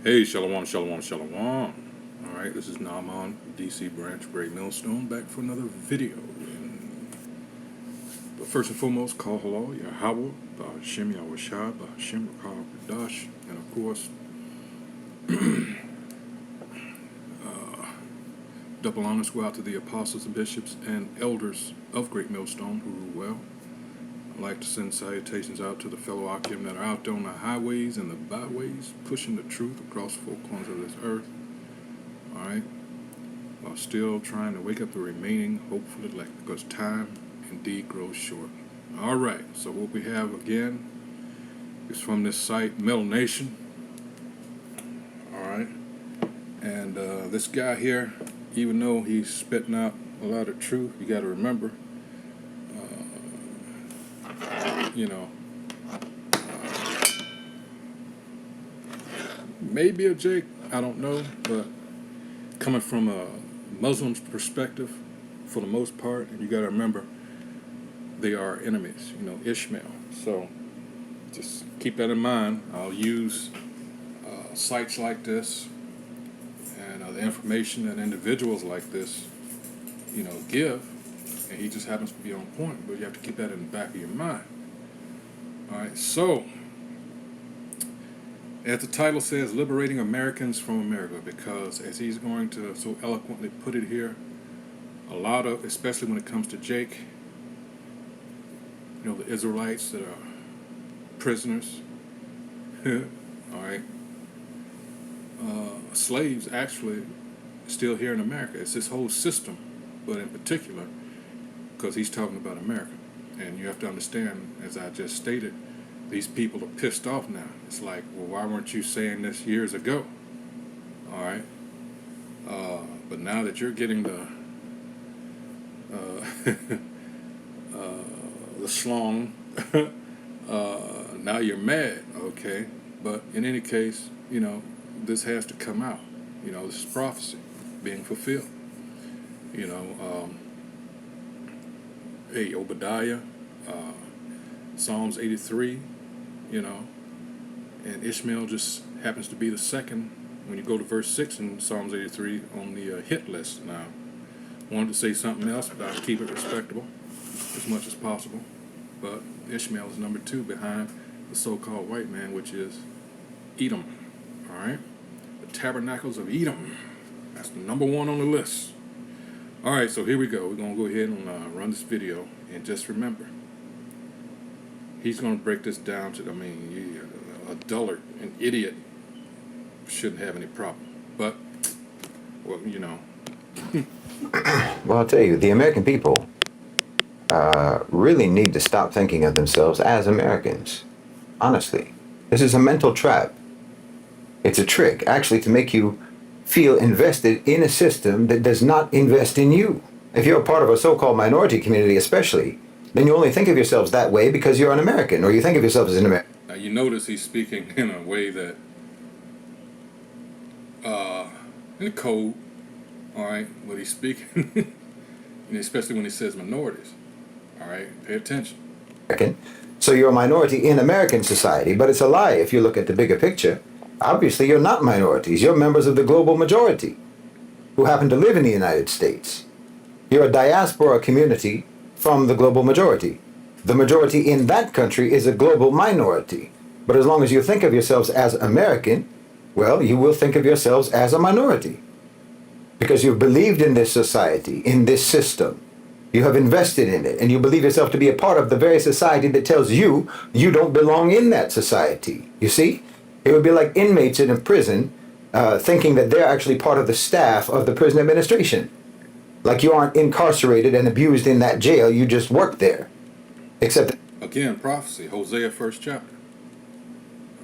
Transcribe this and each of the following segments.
Hey, shalom, shalom, shalom. All right, this is Naaman, DC branch, Great Millstone, back for another video. But first and foremost, call hello, Yahweh, Ba'ashem Yahushua, Ba'ashem Rakah Radash, and of course, double honors go out to the apostles and bishops and elders of Great Millstone who rule well. I'd like to send salutations out to the fellow Akim that are out there on the highways and the byways, pushing the truth across four corners of this earth. Alright? While still trying to wake up the remaining hopeful elect, because time indeed grows short. Alright, so what we have again is from this site, Metal Nation. Alright? And this guy here, even though he's spitting out a lot of truth, you got to remember, maybe a Jake, I don't know, but coming from a Muslim's perspective, for the most part, and you got to remember, they are enemies, Ishmael. So just keep that in mind. I'll use sites like this and the information that individuals like this, give, and he just happens to be on point, but you have to keep that in the back of your mind. All right, so as the title says, Liberating Americans from America, because as he's going to so eloquently put it here, a lot of, especially when it comes to Jake, the Israelites that are prisoners, all right, slaves actually still here in America. It's this whole system, but in particular, because he's talking about America. And you have to understand, as I just stated, these people are pissed off now. It's like, well, why weren't you saying this years ago? All right. But now that you're getting the schlong, now you're mad, okay? But in any case, this has to come out. This is prophecy being fulfilled. Hey, Obadiah, Psalms 83, and Ishmael just happens to be the second when you go to verse 6 in Psalms 83 on the hit list. Now, I wanted to say something else, but I'll keep it respectable as much as possible. But Ishmael is number 2 behind the so-called white man, which is Edom. All right? The Tabernacles of Edom. That's the number 1 on the list. All right, so here we go. We're going to go ahead and run this video. And just remember, he's going to break this down to, a dullard, an idiot, shouldn't have any problem. But, well, Well, I'll tell you, the American people really need to stop thinking of themselves as Americans. Honestly, this is a mental trap. It's a trick, actually, to make you feel invested in a system that does not invest in you. If you're a part of a so-called minority community especially, then you only think of yourselves that way because you're an American, or you think of yourself as an American. Now you notice he's speaking in a way that, in code, all right, what he's speaking, especially when he says minorities, all right, pay attention. So you're a minority in American society, but it's a lie if you look at the bigger picture. Obviously, you're not minorities. You're members of the global majority who happen to live in the United States. You're a diaspora community from the global majority. The majority in that country is a global minority. But as long as you think of yourselves as American, well, you will think of yourselves as a minority. Because you've believed in this society, in this system. You have invested in it, and you believe yourself to be a part of the very society that tells you you don't belong in that society. You see? It would be like inmates in a prison thinking that they're actually part of the staff of the prison administration. Like you aren't incarcerated and abused in that jail, you just work there. Except again, prophecy, Hosea 1st chapter.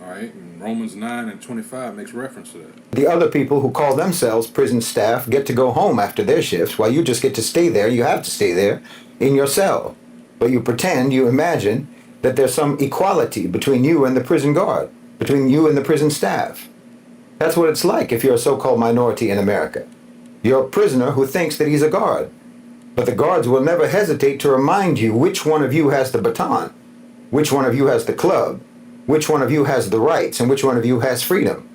All right, and Romans 9 and 25 makes reference to that. The other people who call themselves prison staff get to go home after their shifts, while you just get to stay there. You have to stay there in your cell. But you pretend, you imagine that there's some equality between you and the prison guard, between you and the prison staff. That's what it's like if you're a so-called minority in America. You're a prisoner who thinks that he's a guard. But the guards will never hesitate to remind you which one of you has the baton, which one of you has the club, which one of you has the rights, and which one of you has freedom.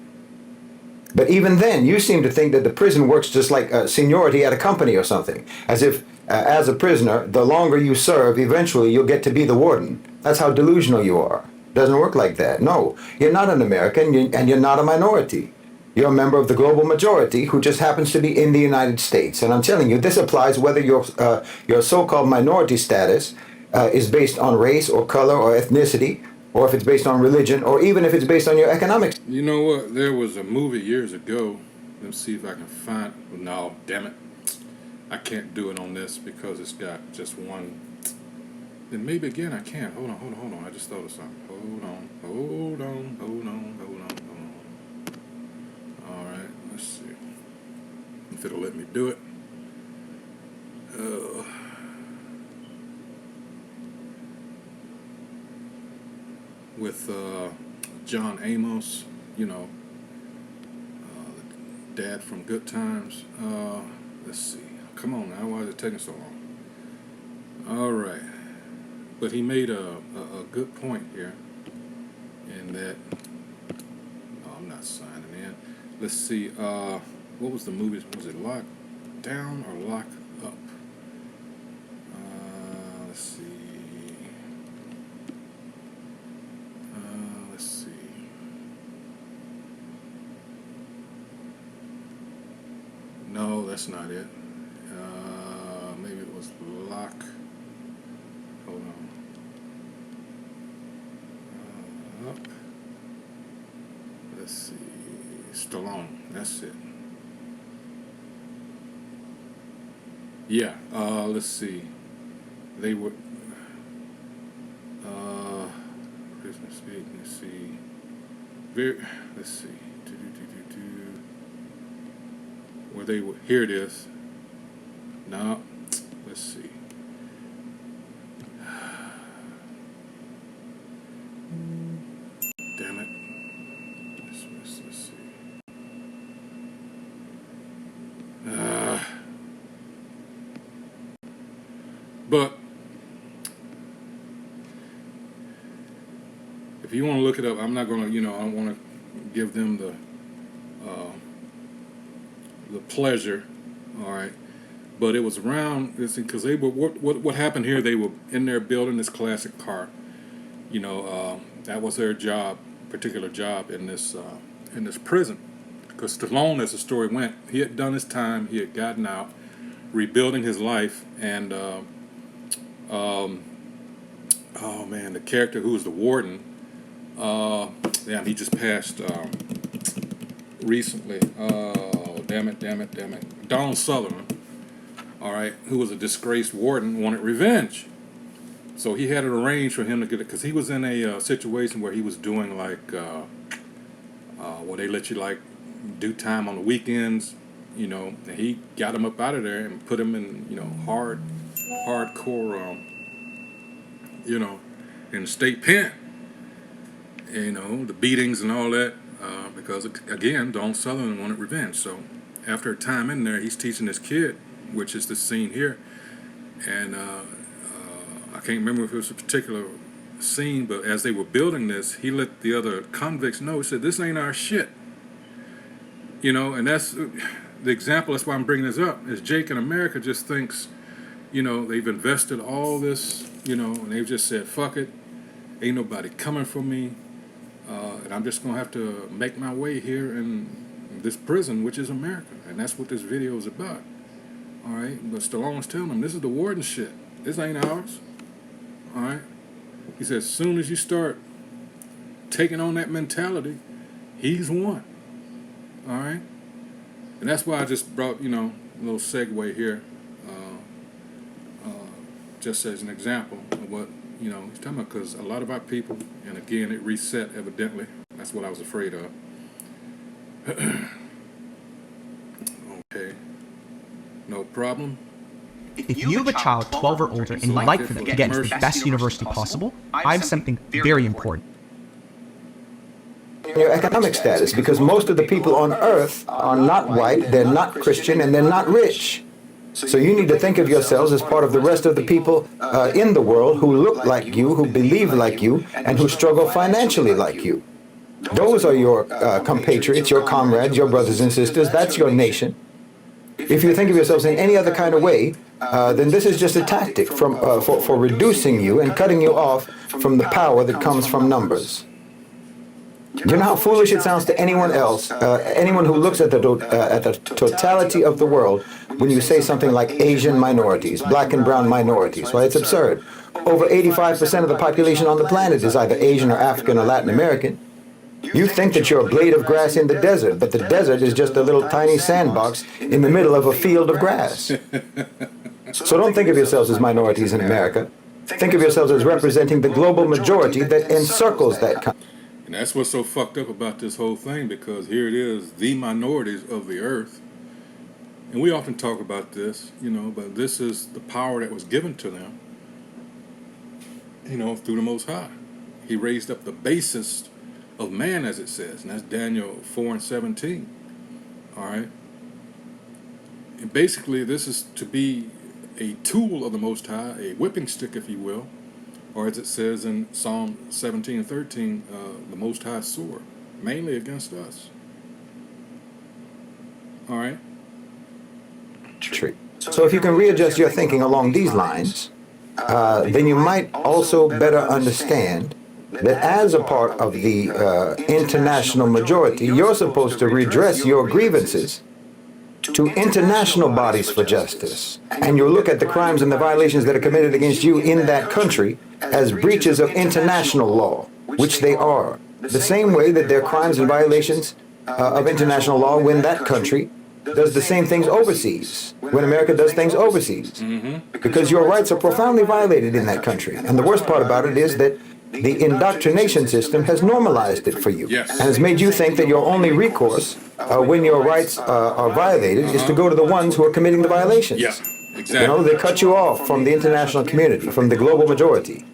But even then, you seem to think that the prison works just like seniority at a company or something. As if, as a prisoner, the longer you serve, eventually you'll get to be the warden. That's how delusional you are. Doesn't work like that. No, you're not an American, and you're not a minority. You're a member of the global majority who just happens to be in the United States. And I'm telling you, this applies whether your so-called minority status is based on race or color or ethnicity, or if it's based on religion, or even if it's based on your economics. You know what? There was a movie years ago. Let's see if I can find. No, damn it. I can't do it on this because it's got just one. Then maybe again I can. Hold on. I just thought of something. Hold on. All right, let's see if it'll let me do it. With John Amos, you know, the dad from Good Times. Let's see. Come on now, why is it taking so long? All right. But he made a good point here in that, oh, I'm not signing in. Let's see, what was the movie? Was it Lock Down or Lock Up? Let's see. Let's see. No, that's not it. Maybe it was Lock. Hold on. Up. Let's see. Stallone. That's it. Yeah. Let's see. They were. Christmas Eve. Let's see. Let's see. Where they were. Here it is. No. Let's see. Damn it. Let's see. But if you want to look it up, I'm not going to, I don't want to give them the pleasure, all right. But it was around, because they were, what happened here, they were in there building this classic car. That was their job, particular job in this prison. Because Stallone, as the story went, he had done his time, he had gotten out, rebuilding his life, and oh man, the character who was the warden, he just passed recently. Oh, damn it. Donald Sutherland, all right, who was a disgraced warden, wanted revenge. So he had it arranged for him to get it, because he was in a situation where he was doing like, where they let you like do time on the weekends, and he got him up out of there and put him in, hardcore, in the state pen. The beatings and all that, because again, Donald Sutherland wanted revenge. So after a time in there, he's teaching this kid, which is the scene here, and I can't remember if it was a particular scene, but as they were building this, he let the other convicts know. He said, "This ain't our shit." And that's the example. That's why I'm bringing this up. Is Jake in America just thinks, they've invested all this, and they've just said, "Fuck it, ain't nobody coming for me, and I'm just gonna have to make my way here in this prison, which is America." And that's what this video is about. All right, but Stallone's telling them, this is the warden shit. This ain't ours. All right. He says, as soon as you start taking on that mentality, he's won. All right. And that's why I just brought, a little segue here, just as an example of what, he's talking about, because a lot of our people, and again, it reset evidently. That's what I was afraid of. Okay. No problem. If you have a child 12 or older and you'd like for them to get into the best university possible, I have something very important. Your economic status, because most of the people on earth are not white, they're not Christian, and they're not rich. So you need to think of yourselves as part of the rest of the people in the world who look like you, who believe like you, and who struggle financially like you. Those are your compatriots, your comrades, your brothers and sisters. That's your nation. If you think of yourselves in any other kind of way, then this is just a tactic for reducing you and cutting you off from the power that comes from numbers. You know how foolish it sounds to anyone else, anyone who looks at the totality of the world, when you say something like Asian minorities, black and brown minorities. Well, it's absurd. Over 85% of the population on the planet is either Asian or African or Latin American. You think that you're a blade of grass in the desert, but the desert is just a little tiny sandbox in the middle of a field of grass. So don't think of yourselves as minorities in America. Think of yourselves as representing the global majority that encircles that country. And that's what's so fucked up about this whole thing, because here it is, the minorities of the earth. And we often talk about this, but this is the power that was given to them, through the Most High. He raised up the basest of man, as it says, and that's Daniel 4:17. All right? And basically, this is to be a tool of the Most High, a whipping stick, if you will, or as it says in Psalm 17:13, the Most High sword, mainly against us. All right? So if you can readjust your thinking along these lines, then you might also better understand that as a part of the international majority, you're supposed to redress your grievances to international bodies for justice. And you look at the crimes and the violations that are committed against you in that country as breaches of international law, which they are. The same way that they're crimes and violations of international law when that country does the same things overseas, when America does things overseas. Because your rights are profoundly violated in that country. And the worst part about it is that the indoctrination system has normalized it for you, and has made you think that your only recourse when your rights are violated is to go to the ones who are committing the violations. Yeah, exactly. They cut you off from the international community, from the global majority,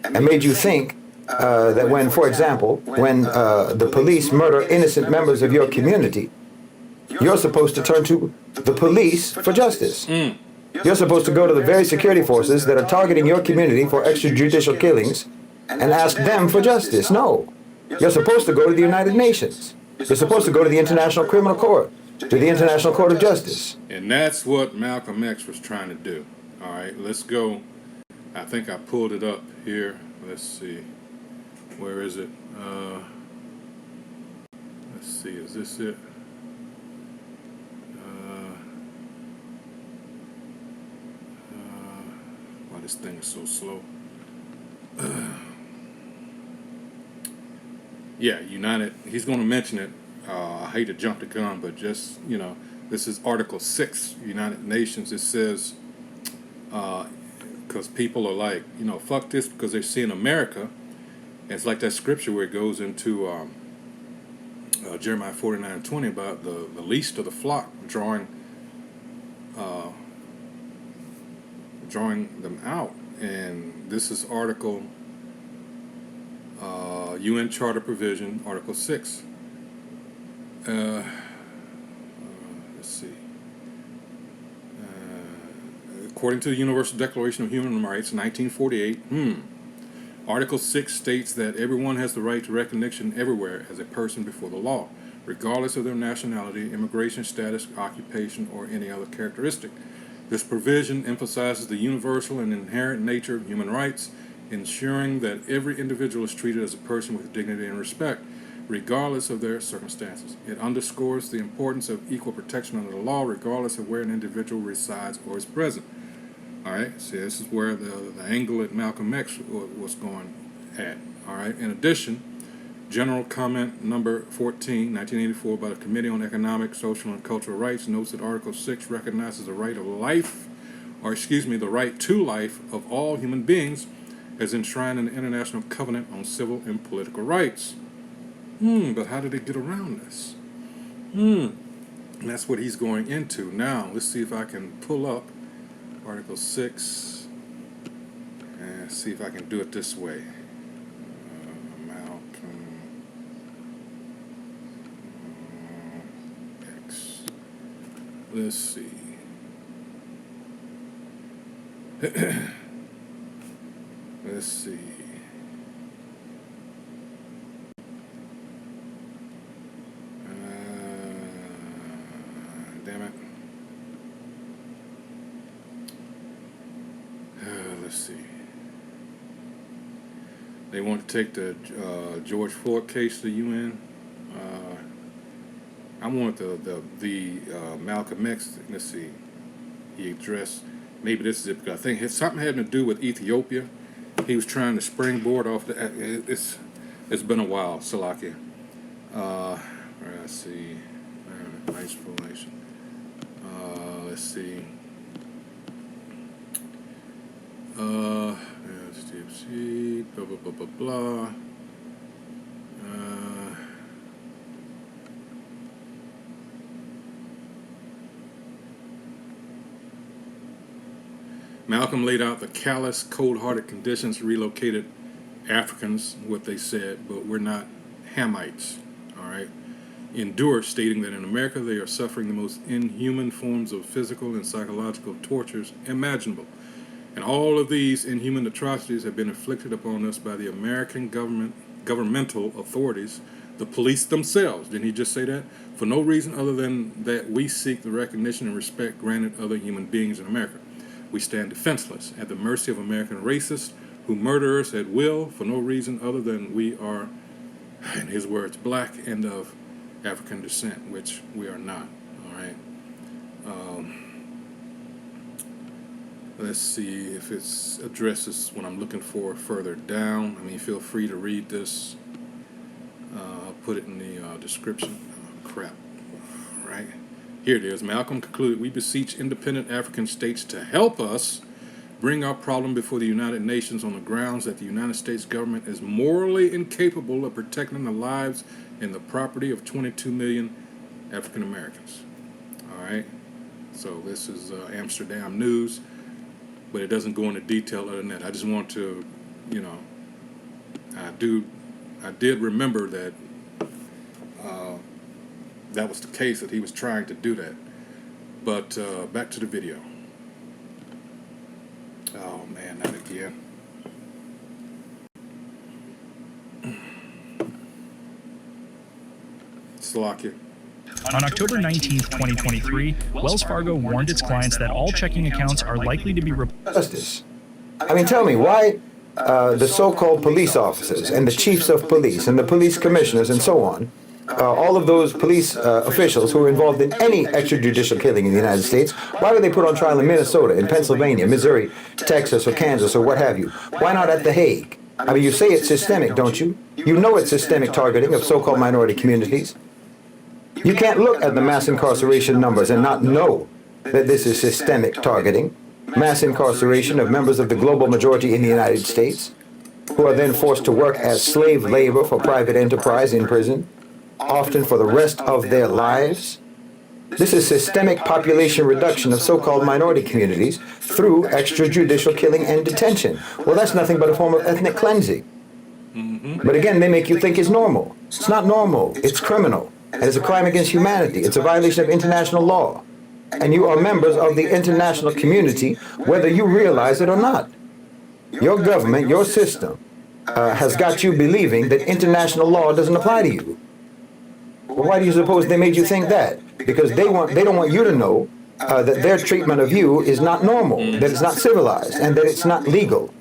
and made you think that when, for example, when the police murder innocent members of your community, you're supposed to turn to the police for justice. You're supposed to go to the very security forces that are targeting your community for extrajudicial killings and ask them for justice. No. You're supposed to go to the United Nations. You're supposed to go to the International Criminal Court, to the International Court of Justice. And that's what Malcolm X was trying to do. All right, let's go. I think I pulled it up here. Let's see. Where is it? Let's see. Is this it? Why this thing is so slow? Yeah, United. He's going to mention it. I hate to jump the gun, but just, this is Article 6, United Nations. It says, because people are like, fuck this, because they're seeing America. And it's like that scripture where it goes into Jeremiah 49:20 about the least of the flock drawing them out. And this is Article UN Charter Provision, Article 6. Let's see. According to the Universal Declaration of Human Rights, 1948, Article 6 states that everyone has the right to recognition everywhere as a person before the law, regardless of their nationality, immigration status, occupation, or any other characteristic. This provision emphasizes the universal and inherent nature of human rights, ensuring that every individual is treated as a person with dignity and respect, regardless of their circumstances. It underscores the importance of equal protection under the law, regardless of where an individual resides or is present. All right, see, this is where the angle that Malcolm X was going at. All right, in addition, General Comment Number 14, 1984, by the Committee on Economic, Social, and Cultural Rights notes that Article 6 recognizes the right of life, the right to life of all human beings, as enshrined in the International Covenant on Civil and Political Rights. But how did they get around this? And that's what he's going into. Now, let's see if I can pull up Article 6 and see if I can do it this way. Malcolm X. Let's see. Let's see. They want to take the George Floyd case to the UN. I want the Malcolm X. Let's see. He addressed. Maybe this is it, because I think something had to do with Ethiopia. He was trying to springboard off the. It's been a while, Salakia. Let's see. Nice formation. Let's see. Blah blah blah blah blah. Malcolm laid out the callous, cold-hearted conditions relocated Africans, what they said, but we're not Hamites, all right? Endure, stating that in America they are suffering the most inhuman forms of physical and psychological tortures imaginable. And all of these inhuman atrocities have been inflicted upon us by the American governmental authorities, the police themselves. Didn't he just say that? For no reason other than that we seek the recognition and respect granted other human beings in America. We stand defenseless at the mercy of American racists who murder us at will for no reason other than we are, in his words, black and of African descent, which we are not. All right. Let's see if it addresses what I'm looking for further down. I mean, feel free to read this. I'll put it in the description. Oh, crap. All right. Here it is. Malcolm concluded, we beseech independent African states to help us bring our problem before the United Nations on the grounds that the United States government is morally incapable of protecting the lives and the property of 22 million African Americans. All right. So this is Amsterdam News, but it doesn't go into detail other than that. I just want to, I did remember that that was the case, that he was trying to do that. But back to the video. Oh man, not again. Slovakia. On October 19, 2023, Wells Fargo warned its clients that all checking accounts are likely to be Justice. I mean, tell me, why the so-called police officers and the chiefs of police and the police commissioners and so on, all of those police officials who are involved in any extrajudicial killing in the United States, why were they put on trial in Minnesota, in Pennsylvania, Missouri, Texas, or Kansas, or what have you? Why not at The Hague? I mean, you say it's systemic, don't you? You know it's systemic targeting of so-called minority communities. You can't look at the mass incarceration numbers and not know that this is systemic targeting. Mass incarceration of members of the global majority in the United States, who are then forced to work as slave labor for private enterprise in prison, often for the rest of their lives. This is systemic population reduction of so-called minority communities through extrajudicial killing and detention. Well, that's nothing but a form of ethnic cleansing. But again, they make you think it's normal. It's not normal. It's criminal. And it's a crime against humanity. It's a violation of international law. And you are members of the international community, whether you realize it or not. Your government, your system, has got you believing that international law doesn't apply to you. Well, why do you suppose they made you think that? Because they don't want you to know that their treatment of you is not normal, that it's not civilized, and that it's not legal.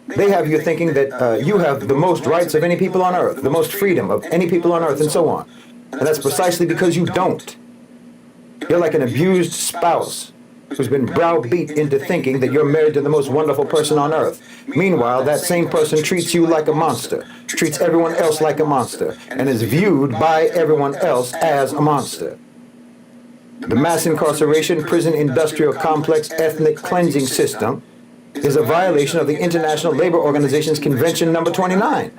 They have you thinking that you have the most rights of any people on earth, the most freedom of any people on earth, and so on. And that's precisely because you don't. You're like an abused spouse who's been browbeat into thinking that you're married to the most wonderful person on earth. Meanwhile, that same person treats you like a monster, treats everyone else like a monster, and is viewed by everyone else as a monster. The mass incarceration, prison industrial complex, ethnic cleansing system is a violation of the International Labor Organization's Convention number 29,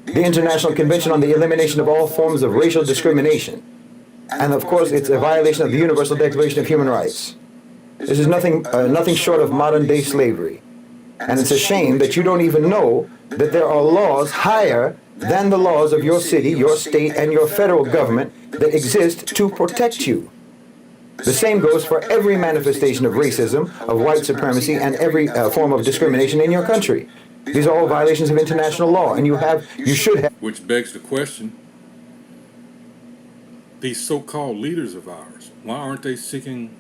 the International Convention on the Elimination of All Forms of Racial Discrimination. And of course, it's a violation of the Universal Declaration of Human Rights. This is nothing short of modern-day slavery. And it's a shame that you don't even know that there are laws higher than the laws of your city, your state, and your federal government that exist to protect you. The same goes for every manifestation of racism, of white supremacy, and every form of discrimination in your country. These are all violations of international law, and you should have. Which begs the question, these so-called leaders of ours, why aren't they seeking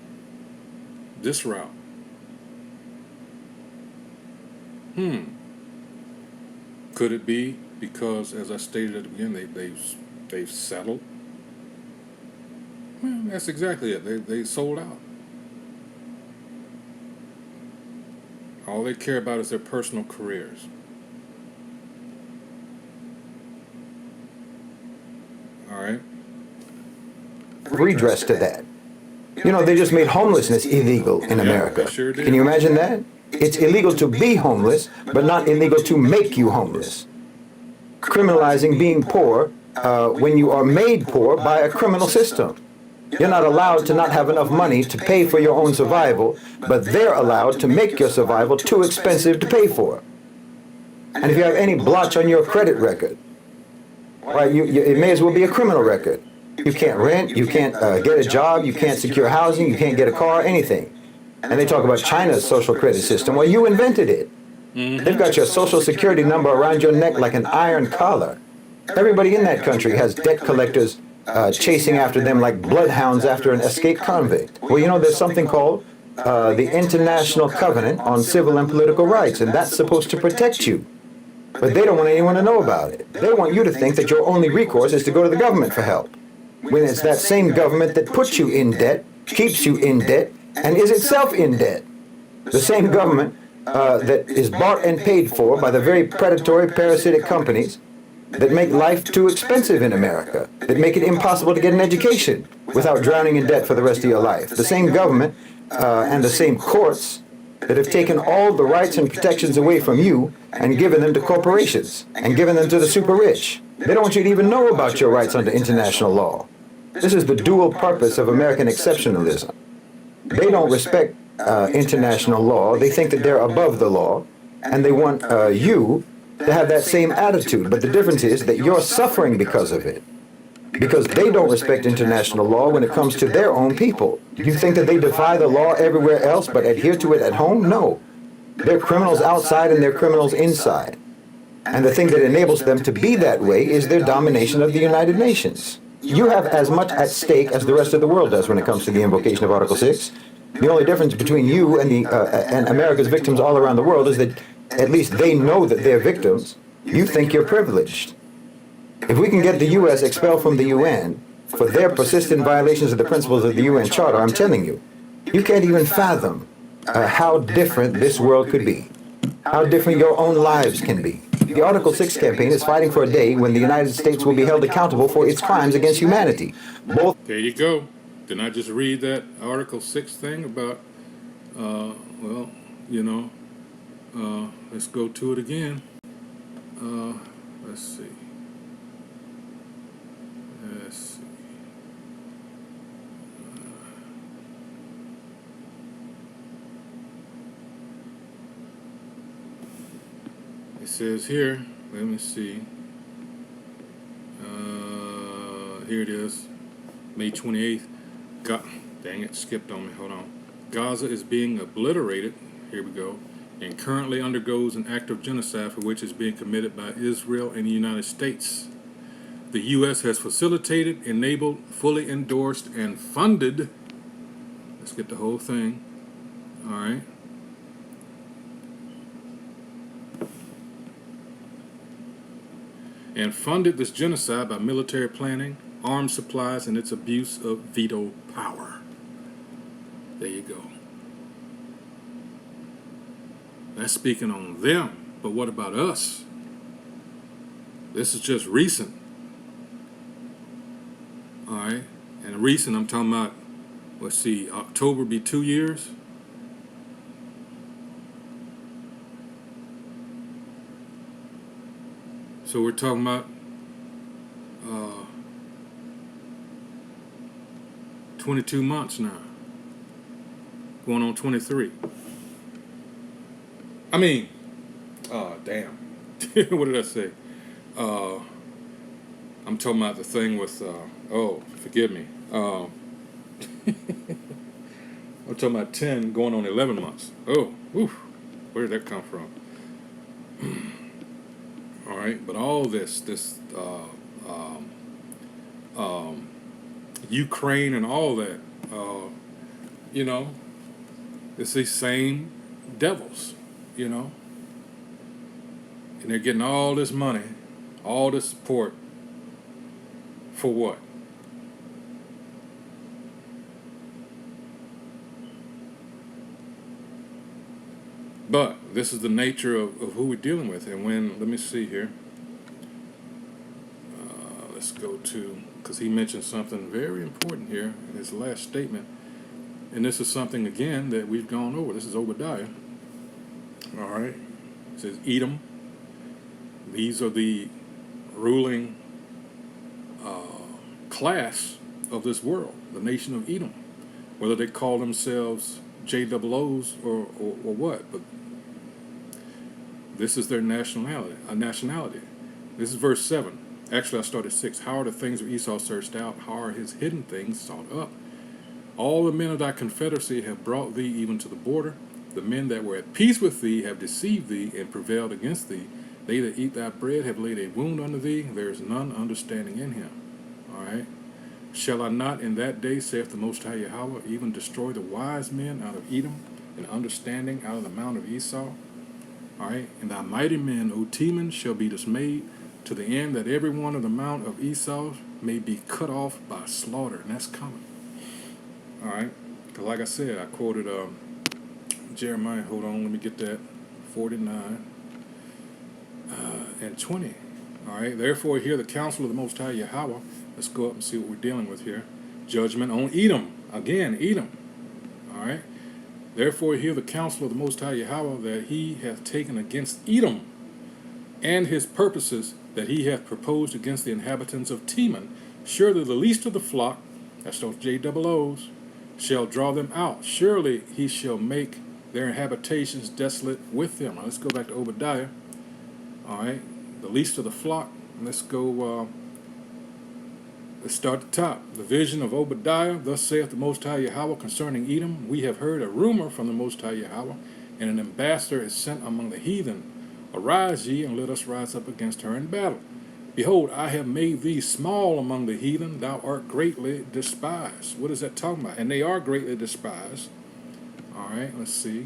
this route? Could it be because, as I stated at the beginning, they've settled? Well, that's exactly it. They sold out. All they care about is their personal careers. All right. Redress to that. You know, they just made homelessness illegal in America. they sure did. Can you imagine that? It's illegal to be homeless, but not illegal to make you homeless. Criminalizing being poor when you are made poor by a criminal system. You're not allowed to not have enough money to pay for your own survival, but they're allowed to make your survival too expensive to pay for. And if you have any blotch on your credit record, right, it may as well be a criminal record. You can't rent, you can't get a job, you can't secure housing, you can't get a car, anything. And they talk about China's social credit system. Well, you invented it. They've got your social security number around your neck like an iron collar. Everybody in that country has debt collectors chasing after them like bloodhounds after an escaped convict. Well, you know, there's something called the International Covenant on Civil and Political Rights, and that's supposed to protect you. But they don't want anyone to know about it. They want you to think that your only recourse is to go to the government for help, when it's that same government that puts you in debt, keeps you in debt, and is itself in debt. The same government that is bought and paid for by the very predatory, parasitic companies that make life too expensive in America, that make it impossible to get an education without drowning in debt for the rest of your life. The same government and the same courts that have taken all the rights and protections away from you and given them to corporations and given them to the super rich. They don't want you to even know about your rights under international law. This is the dual purpose of American exceptionalism. They don't respect international law. They think that they're above the law, and they want you to have that same attitude. But the difference is that you're suffering because of it, because they don't respect international law when it comes to their own people. You think that they defy the law everywhere else but adhere to it at home? No. They're criminals outside and they're criminals inside. And the thing that enables them to be that way is their domination of the United Nations. You have as much at stake as the rest of the world does when it comes to the invocation of Article 6. The only difference between you and and America's victims all around the world is that at least they know that they're victims. You think you're privileged. If we can get the U.S. expelled from the UN for their persistent violations of the principles of the UN Charter, I'm telling you, you can't even fathom how different this world could be, how different your own lives can be. The Article 6 campaign is fighting for a day when the United States will be held accountable for its crimes against humanity. Both. There you go. Didn't I just read that Article 6 thing about, well, you know, let's go to it again. Let's see. It says here, let me see. Here it is, May 28th. Dang it, skipped on me. Hold on. Gaza is being obliterated. Here we go. And currently undergoes an act of genocide for which is being committed by Israel and the United States. The U.S. has facilitated, enabled, fully endorsed, and funded. Let's get the whole thing. All right. And funded this genocide by military planning, arms supplies, and its abuse of veto power. There you go. That's speaking on them, but what about us? This is just recent. All right, and recent, I'm talking about, let's see, October be 2 years. So we're talking about 22 months now, going on 23. I mean, damn. What did I say? I'm talking about the thing with, oh, forgive me. I'm talking about 10 going on 11 months. Oh, oof, where did that come from? All right, but all this Ukraine and all that, you know, it's these same devils, you know. And they're getting all this money, all this support, for what? But this is the nature of who we're dealing with. And when, let me see here. Let's go to, because he mentioned something very important here in his last statement. And this is something, again, that we've gone over. This is Obadiah. All right. It says, Edom. These are the ruling class of this world, the nation of Edom. Whether they call themselves JOOs or what, but this is their nationality. This is verse 7. Actually, I started 6. How are the things of Esau searched out? How are his hidden things sought up? All the men of thy confederacy have brought thee even to the border. The men that were at peace with thee have deceived thee and prevailed against thee. They that eat thy bread have laid a wound unto thee. There is none understanding in him. All right. Shall I not in that day, saith the Most High Yahweh, even destroy the wise men out of Edom, and understanding out of the mount of Esau? All right. And thy mighty men, O Teman, shall be dismayed, to the end that every one of the mount of Esau may be cut off by slaughter. And that's coming. All right. Because like I said, I quoted Jeremiah. Hold on, let me get that. 49 and 20. All right. Therefore, hear the counsel of the Most High Yahweh. Let's go up and see what we're dealing with here. Judgment on Edom. Again, Edom. All right. Therefore, hear the counsel of the Most High Yahweh, that he hath taken against Edom, and his purposes that he hath proposed against the inhabitants of Teman. Surely the least of the flock, that's those JOOs, shall draw them out. Surely he shall make their habitations desolate with them. Now, let's go back to Obadiah. All right. The least of the flock. Let's go... Let's start at the top. The vision of Obadiah. Thus saith the Most High Yahweh concerning Edom. We have heard a rumor from the Most High Yahweh, and an ambassador is sent among the heathen. Arise ye, and let us rise up against her in battle. Behold, I have made thee small among the heathen. Thou art greatly despised. What is that talking about? And they are greatly despised. All right, let's see.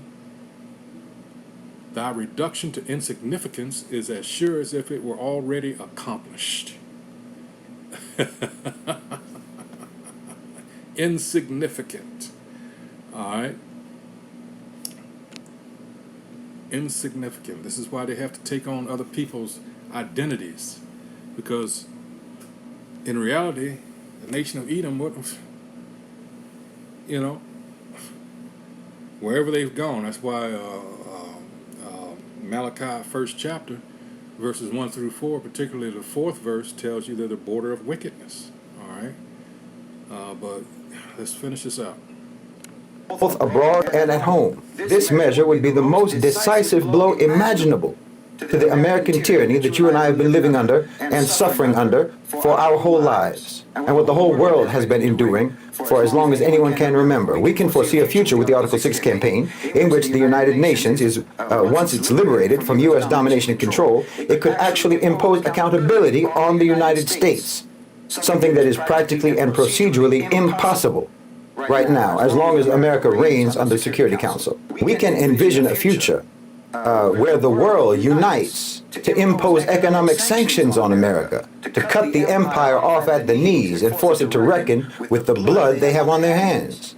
Thy reduction to insignificance is as sure as if it were already accomplished. Insignificant. All right. Insignificant. This is why they have to take on other people's identities, because in reality, the nation of Edom, wherever they've gone. That's why Malachi, first chapter, verses 1 through 4, particularly the 4th verse, tells you they're the border of wickedness. All right. But let's finish this out. Both abroad and at home. This measure would be the most decisive blow imaginable to the American tyranny that you and I have been living under and suffering under for our whole lives, and what the whole world has been enduring for as long as anyone can remember. We can foresee a future with the Article 6 campaign in which the United Nations is, once it's liberated from U.S. domination and control, it could actually impose accountability on the United States, something that is practically and procedurally impossible right now, as long as America reigns under Security Council. We can envision a future where the world unites to impose economic sanctions on America, to cut the empire off at the knees and force it to reckon with the blood they have on their hands.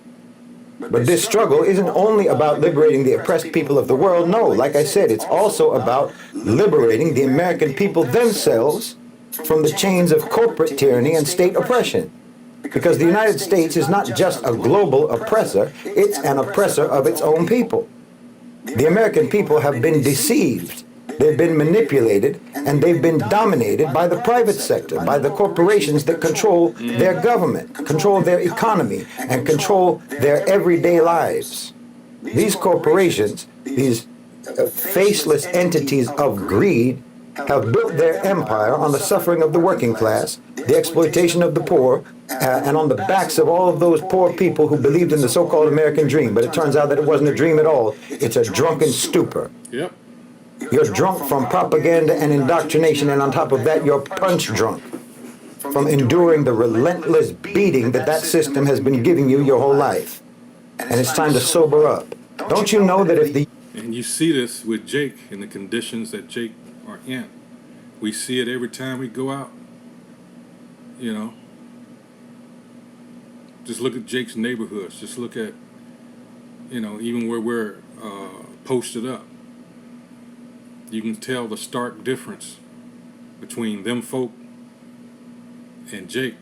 But this struggle isn't only about liberating the oppressed people of the world. No, like I said, it's also about liberating the American people themselves from the chains of corporate tyranny and state oppression. Because the United States is not just a global oppressor, it's an oppressor of its own people. The American people have been deceived, they've been manipulated, and they've been dominated by the private sector, by the corporations that control their government, control their economy, and control their everyday lives. These corporations, these faceless entities of greed, have built their empire on the suffering of the working class, the exploitation of the poor, and on the backs of all of those poor people who believed in the so-called American dream. But it turns out that it wasn't a dream at all. It's a drunken stupor. Yep. You're drunk from propaganda and indoctrination, and on top of that, you're punch drunk from enduring the relentless beating that system has been giving you your whole life. And it's time to sober up. Don't you know that if the... And you see this with Jake in the conditions that Jake are in. We see it every time we go out, you know. Just look at Jake's neighborhoods. Just look at, you know, even where we're posted up. You can tell the stark difference between them folk and Jake.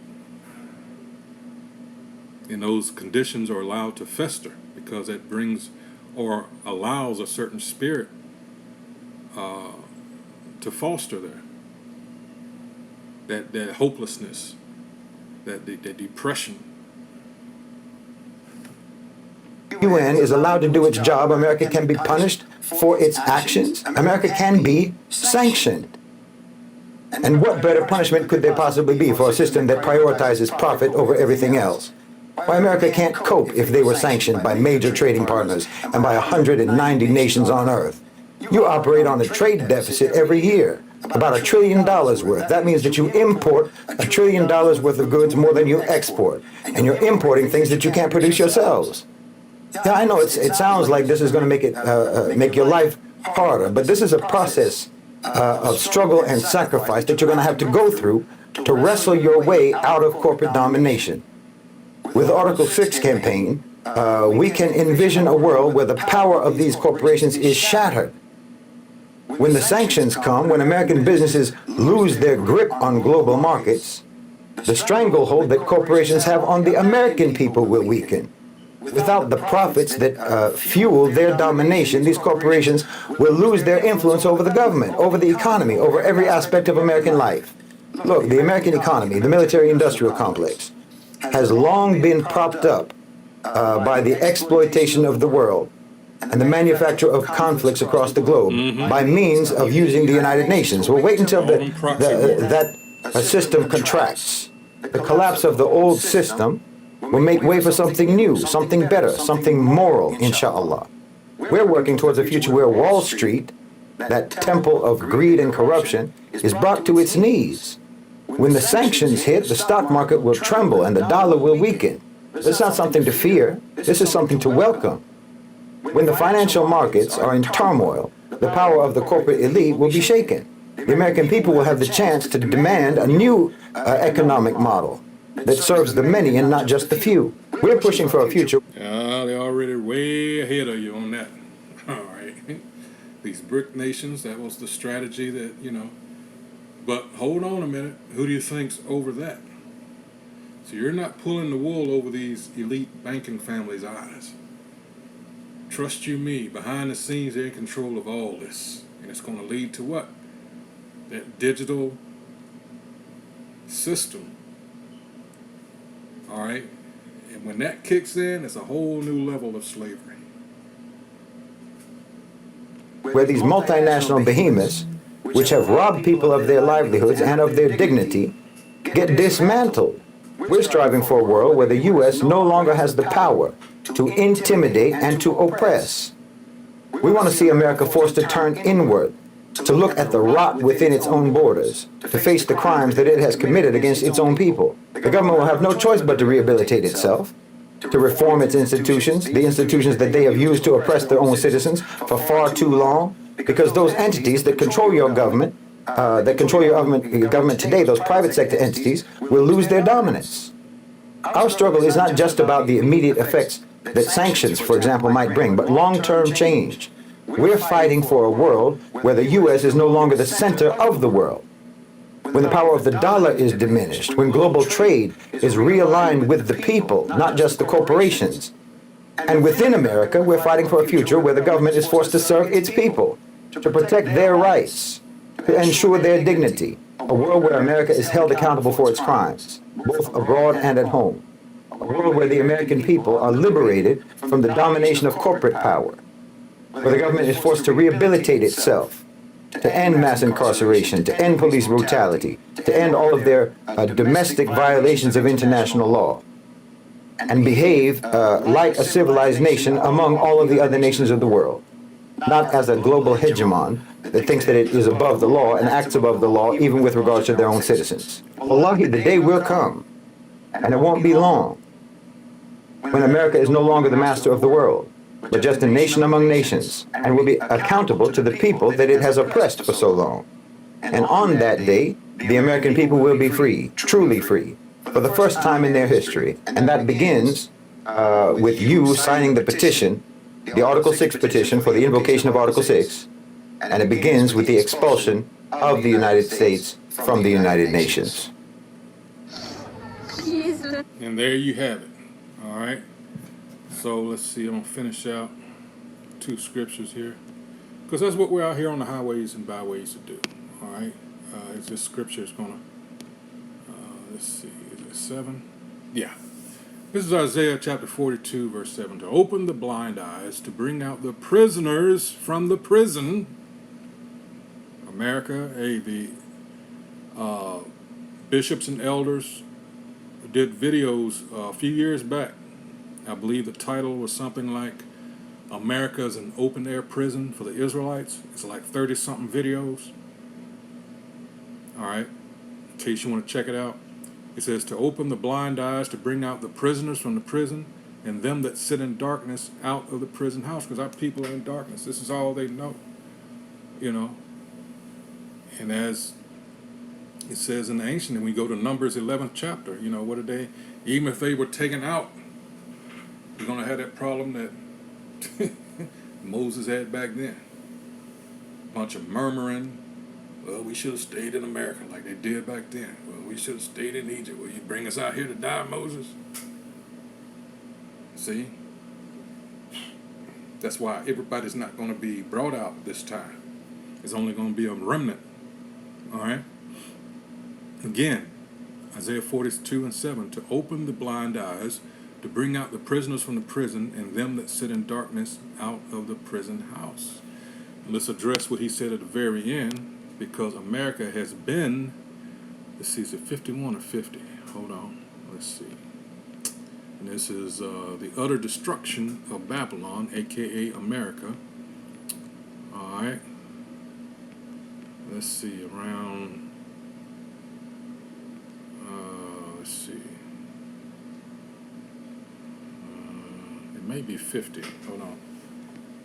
And those conditions are allowed to fester because it brings or allows a certain spirit to foster there. That hopelessness, that depression. UN is allowed to do its job. America can be punished for its actions. America can be sanctioned. And what better punishment could there possibly be for a system that prioritizes profit over everything else? Why America can't cope if they were sanctioned by major trading partners and by 190 nations on Earth. You operate on a trade deficit every year, about $1 trillion worth. That means that you import $1 trillion worth of goods more than you export. And you're importing things that you can't produce yourselves. Yeah, I know it sounds like this is going to make it make your life harder, but this is a process of struggle and sacrifice that you're going to have to go through to wrestle your way out of corporate domination. With Article 6 campaign, we can envision a world where the power of these corporations is shattered. When the sanctions come, when American businesses lose their grip on global markets, the stranglehold that corporations have on the American people will weaken. Without the profits that fuel their domination, these corporations will lose their influence over the government, over the economy, over every aspect of American life. Look, the American economy, the military-industrial complex, has long been propped up by the exploitation of the world and the manufacture of conflicts across the globe by means of using the United Nations. Well, wait until that system contracts. The collapse of the old system will make way for something new, something better, something moral, inshallah. We're working towards a future where Wall Street, that temple of greed and corruption, is brought to its knees. When the sanctions hit, the stock market will tremble and the dollar will weaken. This is not something to fear. This is something to welcome. When the financial markets are in turmoil, the power of the corporate elite will be shaken. The American people will have the chance to demand a new economic model that serves the many and not just the few. We're pushing for a future. They're already way ahead of you on that. All right. These BRIC nations, that was the strategy that, you know. But hold on a minute. Who do you think's over that? So you're not pulling the wool over these elite banking families' eyes. Trust you me, behind the scenes, they're in control of all this. And it's going to lead to what? That digital system. All right? And when that kicks in, it's a whole new level of slavery. Where these multinational behemoths, which have robbed people of their livelihoods and of their dignity, get dismantled. We're striving for a world where the U.S. no longer has the power to intimidate and to oppress. We want to see America forced to turn inward, to look at the rot within its own borders, to face the crimes that it has committed against its own people. The government will have no choice but to rehabilitate itself, to reform its institutions, the institutions that they have used to oppress their own citizens for far too long, because those entities that control your government, your government today, those private sector entities, will lose their dominance. Our struggle is not just about the immediate effects that sanctions, for example, might bring, but long-term change. We're fighting for a world where the U.S. is no longer the center of the world, when the power of the dollar is diminished, when global trade is realigned with the people, not just the corporations. And within America, we're fighting for a future where the government is forced to serve its people, to protect their rights, to ensure their dignity, a world where America is held accountable for its crimes, both abroad and at home, a world where the American people are liberated from the domination of corporate power, where the government is forced to rehabilitate itself, to end mass incarceration, to end police brutality, to end all of their domestic violations of international law, and behave like a civilized nation among all of the other nations of the world, not as a global hegemon that thinks that it is above the law and acts above the law even with regards to their own citizens. Wallahi, the day will come, and it won't be long, when America is no longer the master of the world, but just a nation among nations, and will be accountable to the people that it has oppressed for so long. And on that day, the American people will be free, truly free, for the first time in their history. And that begins with you signing the petition, the Article 6 petition for the invocation of Article 6, and it begins with the expulsion of the United States from the United Nations. And there you have it. All right. So let's see. I'm going to finish out 2 scriptures here, because that's what we're out here on the highways and byways to do. All right. This scripture is going to, let's see, is it 7? Yeah. This is Isaiah chapter 42, verse 7. To open the blind eyes, to bring out the prisoners from the prison. America, the bishops and elders did videos a few years back. I believe the title was something like America is an open air prison for the Israelites. It's like 30-something videos. All right, in case you want to check it out. It says to open the blind eyes, to bring out the prisoners from the prison, and them that sit in darkness out of the prison house. Because our people are in darkness. This is all they know. You know. And as it says in the ancient, and we go to Numbers 11th chapter, you know, what did they, even if they were taken out, you're going to have that problem that Moses had back then. A bunch of murmuring. Well, we should have stayed in America like they did back then. Well, we should have stayed in Egypt. Will you bring us out here to die, Moses? See? That's why everybody's not going to be brought out this time. It's only going to be a remnant. All right? Again, Isaiah 42 and 7, to open the blind eyes, to bring out the prisoners from the prison, and them that sit in darkness out of the prison house. And let's address what he said at the very end, because America has been, let's see, is it 51 or 50? Hold on, let's see. And this is the utter destruction of Babylon, aka America. All right. Let's see, around, let's see. It may be 50. Hold on.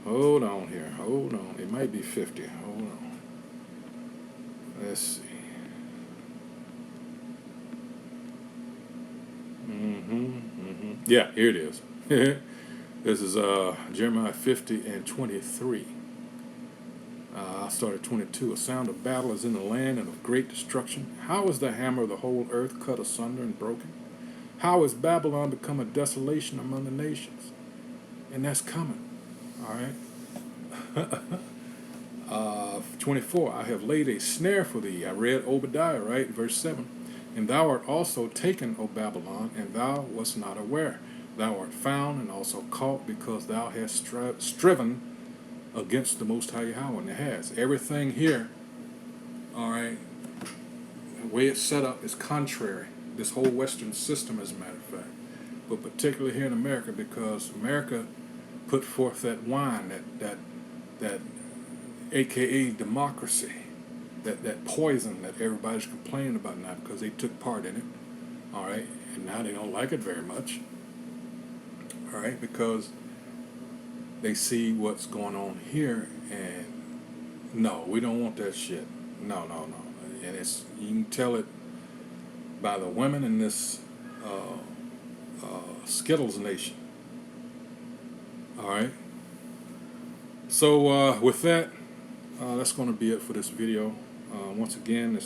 Hold on here. Hold on. It might be 50. Hold on. Let's see. Yeah, here it is. This is Jeremiah 50 and 23. I started 22. A sound of battle is in the land and of great destruction. How is the hammer of the whole earth cut asunder and broken? How has Babylon become a desolation among the nations? And that's coming. All right. 24. I have laid a snare for thee. I read Obadiah, right? Verse 7. And thou art also taken, O Babylon, and thou wast not aware. Thou art found and also caught, because thou hast striven against the Most High Yahweh. And it has. Everything here, all right, the way it's set up is contrary. This whole Western system, as a matter of fact. But particularly here in America, because America put forth that wine, that AKA democracy, that poison that everybody's complaining about now because they took part in it, all right, and now they don't like it very much, all right, because they see what's going on here, and no, we don't want that shit, no, and it's, you can tell it by the women in this Skittles nation, all right. So with that, that's going to be it for this video. Once again,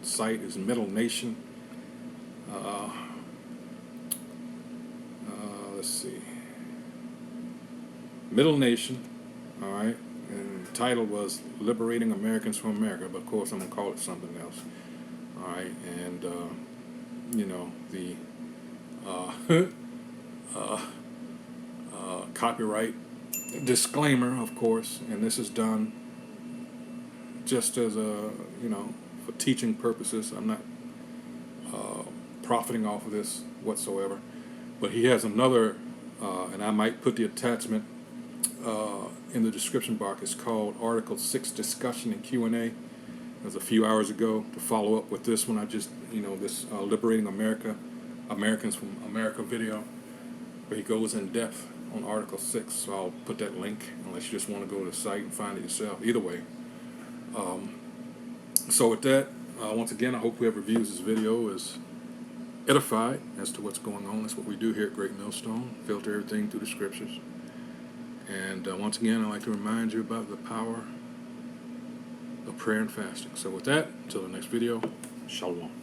site is Middle Nation. Let's see. Middle Nation, all right. And the title was Liberating Americans from America, but of course I'm going to call it something else. All right, and, you know, the copyright disclaimer, of course, and this is done just as a, you know, for teaching purposes. I'm not profiting off of this whatsoever. But he has another, and I might put the attachment in the description box. It's called Article 6 Discussion and Q&A. It was a few hours ago to follow up with this one. I just, you know, this Liberating Americans from America video, where he goes in depth on Article 6, so I'll put that link unless you just want to go to the site and find it yourself. Either way. So with that, once again, I hope whoever views this video is edified as to what's going on. That's what we do here at Great Millstone, filter everything through the scriptures. And once again, I'd like to remind you about the power of prayer and fasting. So with that, until the next video, shalom.